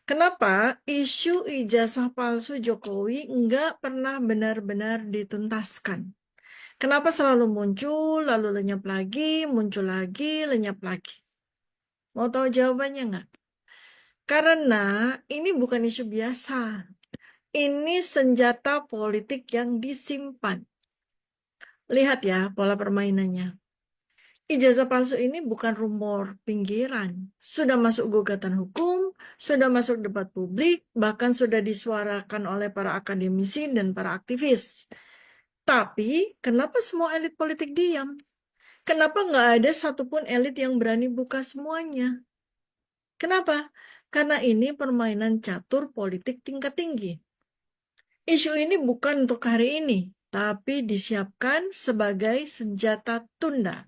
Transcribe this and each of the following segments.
Kenapa isu ijazah palsu Jokowi nggak pernah benar-benar dituntaskan? Kenapa selalu muncul, lalu lenyap lagi, muncul lagi, lenyap lagi? Mau tahu jawabannya nggak? Karena ini bukan isu biasa. Ini senjata politik yang disimpan. Lihat ya pola permainannya. Ijazah palsu ini bukan rumor pinggiran. Sudah masuk gugatan hukum, sudah masuk debat publik, bahkan sudah disuarakan oleh para akademisi dan para aktivis. Tapi, kenapa semua elit politik diam? Kenapa nggak ada satupun elit yang berani buka semuanya? Kenapa? Karena ini permainan catur politik tingkat tinggi. Isu ini bukan untuk hari ini, tapi disiapkan sebagai senjata tunda.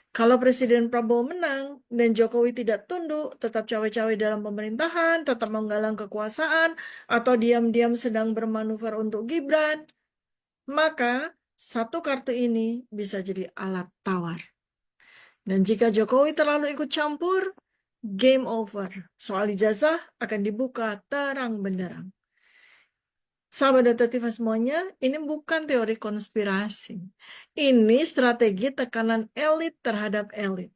Kalau Presiden Prabowo menang dan Jokowi tidak tunduk, tetap cawe-cawe dalam pemerintahan, tetap menggalang kekuasaan, atau diam-diam sedang bermanuver untuk Gibran, maka satu kartu ini bisa jadi alat tawar. Dan jika Jokowi terlalu ikut campur, game over. Soal ijazah akan dibuka terang benderang. Sahabat detektif semuanya, ini bukan teori konspirasi. Ini strategi tekanan elit terhadap elit.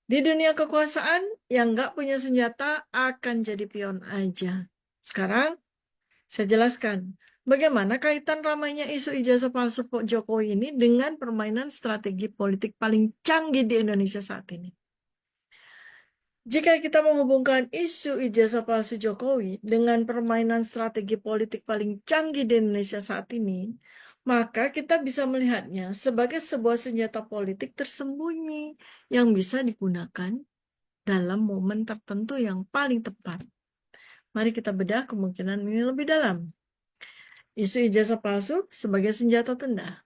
Di dunia kekuasaan, yang nggak punya senjata akan jadi pion aja. Sekarang, saya jelaskan bagaimana kaitan ramainya isu ijazah palsu Jokowi ini dengan permainan strategi politik paling canggih di Indonesia saat ini. Jika kita menghubungkan isu ijazah palsu Jokowi dengan permainan strategi politik paling canggih di Indonesia saat ini, maka kita bisa melihatnya sebagai sebuah senjata politik tersembunyi yang bisa digunakan dalam momen tertentu yang paling tepat. Mari kita bedah kemungkinan ini lebih dalam. Isu ijazah palsu sebagai senjata tunda.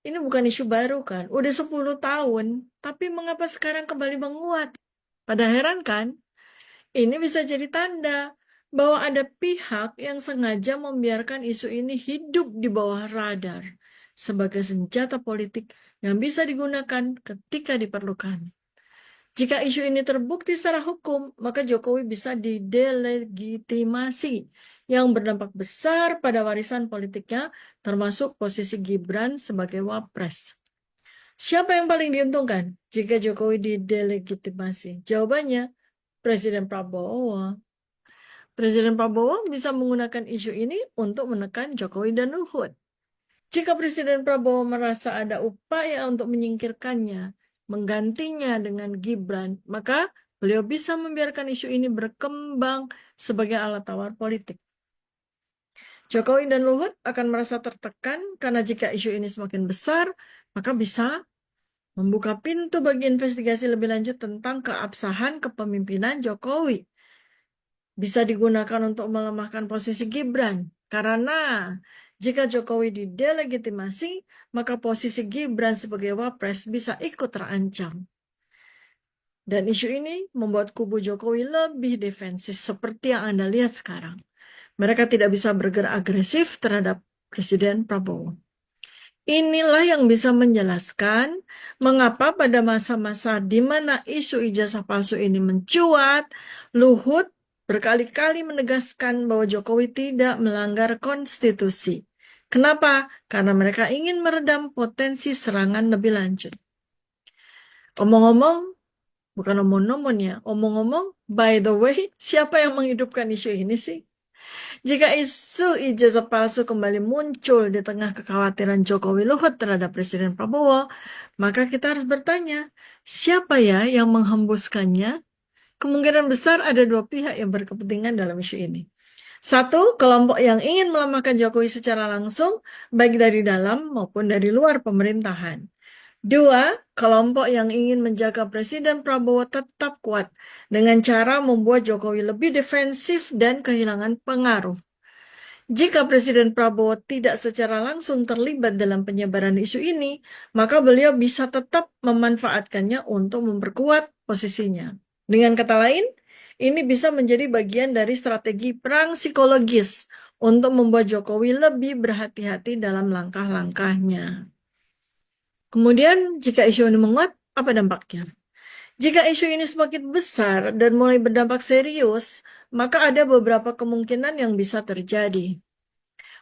Ini bukan isu baru kan? Udah 10 tahun, tapi mengapa sekarang kembali menguat? Pada heran kan? Ini bisa jadi tanda bahwa ada pihak yang sengaja membiarkan isu ini hidup di bawah radar sebagai senjata politik yang bisa digunakan ketika diperlukan. Jika isu ini terbukti secara hukum, maka Jokowi bisa didelegitimasi yang berdampak besar pada warisan politiknya, termasuk posisi Gibran sebagai wapres. Siapa yang paling diuntungkan jika Jokowi didelegitimasi? Jawabannya, Presiden Prabowo. Presiden Prabowo bisa menggunakan isu ini untuk menekan Jokowi dan Luhut. Jika Presiden Prabowo merasa ada upaya untuk menyingkirkannya, menggantinya dengan Gibran, maka beliau bisa membiarkan isu ini berkembang sebagai alat tawar politik. Jokowi dan Luhut akan merasa tertekan karena jika isu ini semakin besar, maka bisa membuka pintu bagi investigasi lebih lanjut tentang keabsahan kepemimpinan Jokowi. Bisa digunakan untuk melemahkan posisi Gibran. Karena jika Jokowi didelegitimasi, maka posisi Gibran sebagai wapres bisa ikut terancam. Dan isu ini membuat kubu Jokowi lebih defensif seperti yang Anda lihat sekarang. Mereka tidak bisa bergerak agresif terhadap Presiden Prabowo. Inilah yang bisa menjelaskan mengapa pada masa-masa di mana isu ijazah palsu ini mencuat, Luhut berkali-kali menegaskan bahwa Jokowi tidak melanggar konstitusi. Kenapa? Karena mereka ingin meredam potensi serangan lebih lanjut. Omong-omong, bukan omong-omong ya, omong-omong, by the way, siapa yang menghidupkan isu ini sih? Jika isu ijazah palsu kembali muncul di tengah kekhawatiran Jokowi Luhut terhadap Presiden Prabowo, maka kita harus bertanya, siapa ya yang menghembuskannya? Kemungkinan besar ada dua pihak yang berkepentingan dalam isu ini. Satu, kelompok yang ingin melemahkan Jokowi secara langsung, baik dari dalam maupun dari luar pemerintahan. Dua, kelompok yang ingin menjaga Presiden Prabowo tetap kuat dengan cara membuat Jokowi lebih defensif dan kehilangan pengaruh. Jika Presiden Prabowo tidak secara langsung terlibat dalam penyebaran isu ini, maka beliau bisa tetap memanfaatkannya untuk memperkuat posisinya. Dengan kata lain, ini bisa menjadi bagian dari strategi perang psikologis untuk membuat Jokowi lebih berhati-hati dalam langkah-langkahnya. Kemudian, jika isu ini menguat, apa dampaknya? Jika isu ini semakin besar dan mulai berdampak serius, maka ada beberapa kemungkinan yang bisa terjadi.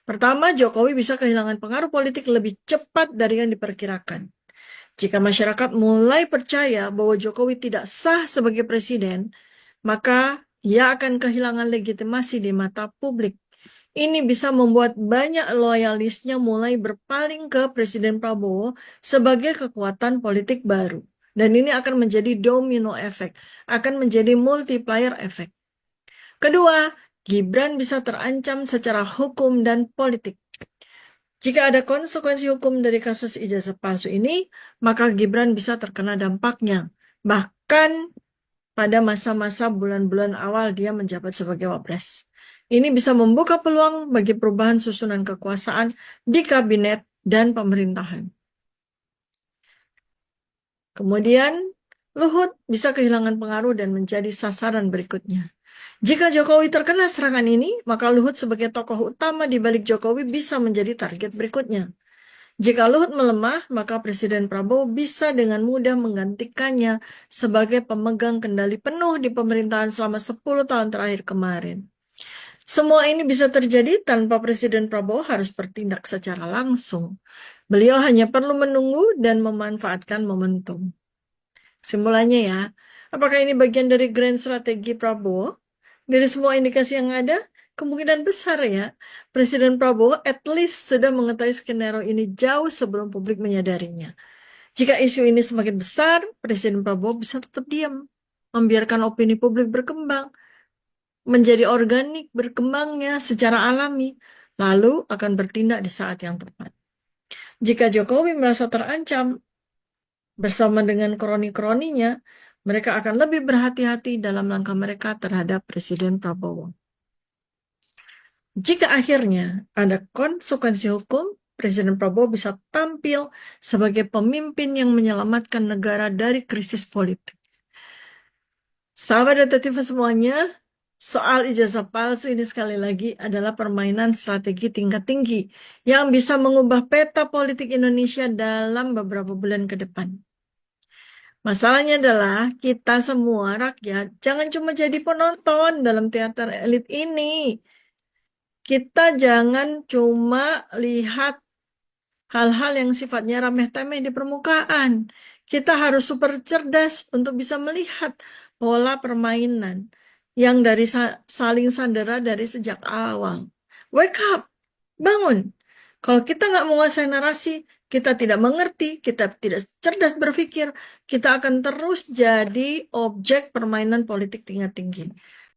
Pertama, Jokowi bisa kehilangan pengaruh politik lebih cepat dari yang diperkirakan. Jika masyarakat mulai percaya bahwa Jokowi tidak sah sebagai presiden, maka ia akan kehilangan legitimasi di mata publik. Ini bisa membuat banyak loyalisnya mulai berpaling ke Presiden Prabowo sebagai kekuatan politik baru. Dan ini akan menjadi domino efek, akan menjadi multiplier efek. Kedua, Gibran bisa terancam secara hukum dan politik. Jika ada konsekuensi hukum dari kasus ijazah palsu ini, maka Gibran bisa terkena dampaknya. Bahkan pada masa-masa bulan-bulan awal dia menjabat sebagai wapres. Ini bisa membuka peluang bagi perubahan susunan kekuasaan di kabinet dan pemerintahan. Kemudian, Luhut bisa kehilangan pengaruh dan menjadi sasaran berikutnya. Jika Jokowi terkena serangan ini, maka Luhut sebagai tokoh utama di balik Jokowi bisa menjadi target berikutnya. Jika Luhut melemah, maka Presiden Prabowo bisa dengan mudah menggantikannya sebagai pemegang kendali penuh di pemerintahan selama 10 tahun terakhir kemarin. Semua ini bisa terjadi tanpa Presiden Prabowo harus bertindak secara langsung. Beliau hanya perlu menunggu dan memanfaatkan momentum. Kesimpulannya ya, apakah ini bagian dari grand strategi Prabowo? Dari semua indikasi yang ada, kemungkinan besar ya, Presiden Prabowo at least sudah mengetahui skenario ini jauh sebelum publik menyadarinya. Jika isu ini semakin besar, Presiden Prabowo bisa tetap diam, membiarkan opini publik berkembang, menjadi organik berkembangnya secara alami, lalu akan bertindak di saat yang tepat. Jika Jokowi merasa terancam bersama dengan kroni-kroninya, mereka akan lebih berhati-hati dalam langkah mereka terhadap Presiden Prabowo. Jika akhirnya ada konsekuensi hukum, Presiden Prabowo bisa tampil sebagai pemimpin yang menyelamatkan negara dari krisis politik. Sahabat detektif semuanya, soal ijazah palsu ini sekali lagi adalah permainan strategi tingkat tinggi yang bisa mengubah peta politik Indonesia dalam beberapa bulan ke depan. Masalahnya adalah kita semua rakyat jangan cuma jadi penonton dalam teater elit ini. Kita jangan cuma lihat hal-hal yang sifatnya remeh-temeh di permukaan. Kita harus super cerdas untuk bisa melihat pola permainan yang dari saling sandera dari sejak awal. Wake up, bangun. Kalau kita nggak menguasai narasi, kita tidak mengerti, kita tidak cerdas berpikir, kita akan terus jadi objek permainan politik tingkat tinggi.